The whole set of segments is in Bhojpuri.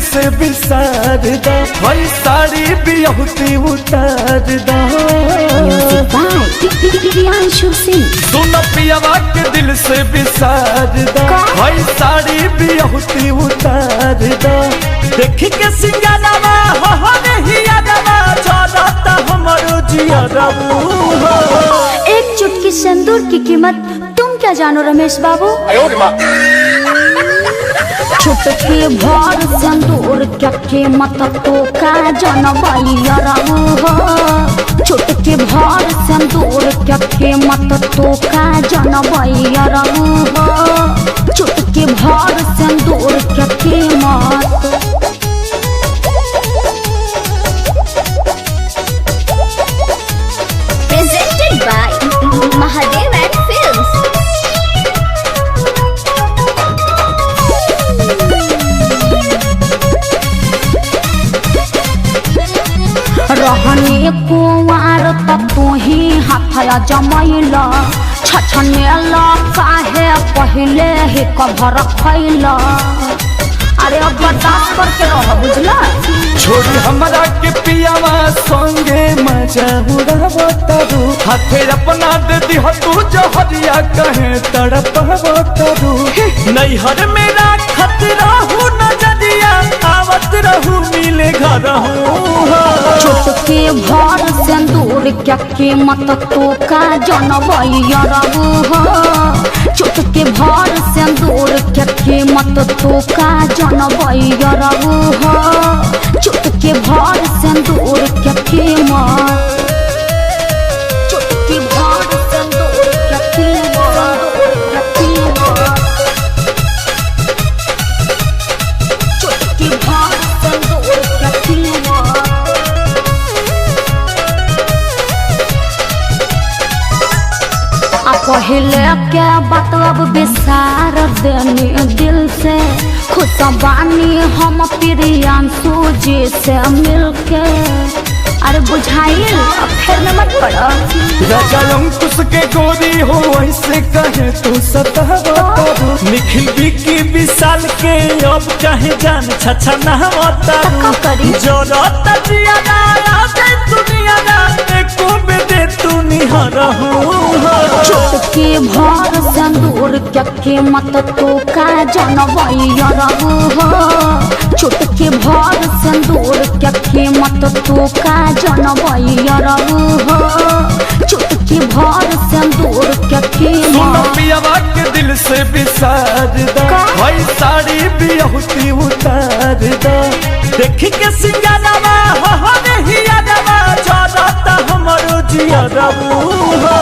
से बिसार दा, भाई साड़ी बियहुती उतार दा। सुन पियावा के दिल से बिसार दा, भाई साड़ी बियहुती उतार दा। देखी के सिंगारवा हो नहीं यादवा, चलता हमरो जियरबू हो। एक चुटकी सिंदूर की कीमत तुम क्या जानो रमेश बाबू। चुटकी भर सिंदूर क्या कीमत तो का जानबाई यारबू हो। चुटकी भर सिंदूर क्या कीमत तो का जानबाई यारबू हो। चुटकी भर सिंदूर क्या कीमत। Presented by Mahadev and Films. रहने कुंवार तू ही हाथया जमैला, छछनेला काहे पहले ही कभर खैला। अरे अब बर्दाश्त करके रह बुझला। छोड़ी हमरा के पियावा संगे मजा उड़ावतारू, हाथे अपना दे दिह तू जहरिया कहे तड़पवतारू। नैहर मेरा खतरा हूँ नजरिया, आवत रहू मिले घर चुटकी भर सिंदूर क्या कीमत तो का जानबाई यारबू हो। चुटकी भर सिंदूर क्या कीमत तो का जानबाई यारबू हो। चुटकी भर सिंदूर क्या कीमत। चुटकी भर सिंदूर क्या कीमत। चुटकी भर सिंदूर क्या कीमत। पहले के बात अब बिसार देनी दिल से, खुश बानी हम प्रियांशु जी से मिलके। अरे बुझाइल अब फिर में मत पड़ो। राजा अंकुश के गोरी हो ऐसे कहे तू सतावतारू। निखिल बिकी विशाल के अब कहे जान छछा नहवतारू। जरूरत जियादा आदे दुनिया ना, एको बेदे तू निहरहू हो। चुटकी भर सिंदूर क्या कीमत तो का जानबाई यारबू हो। चुटकी भर सिंदूर क्या कीमत तो का जानबाई यारबू हो। चुटकी भर सिंदूर क्या कीमत। पियावा के दिल से बिसार दा, भाई साड़ी बियहुती उतार दा। देखी के सिंगारवा हो नहीं यादवा, चलता हमरो जियरबू हो।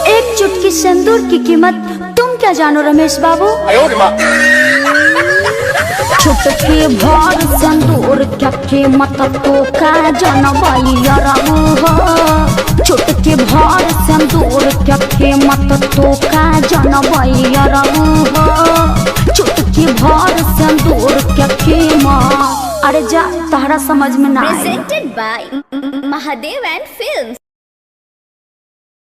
एक चुटकी सिंदूर की कीमत तुम क्या जानो रमेश बाबू। चुटकी भर सिंदूर क्या कीमत तो का जानबाई यारबू हो। चुटकी भर सिंदूर क्या कीमत तो का जानबाई यारबू हो। चुटकी भर सिंदूर क्या कीमत। अरे जा तहरा समझ में ना आए। Presented by Mahadev and Films.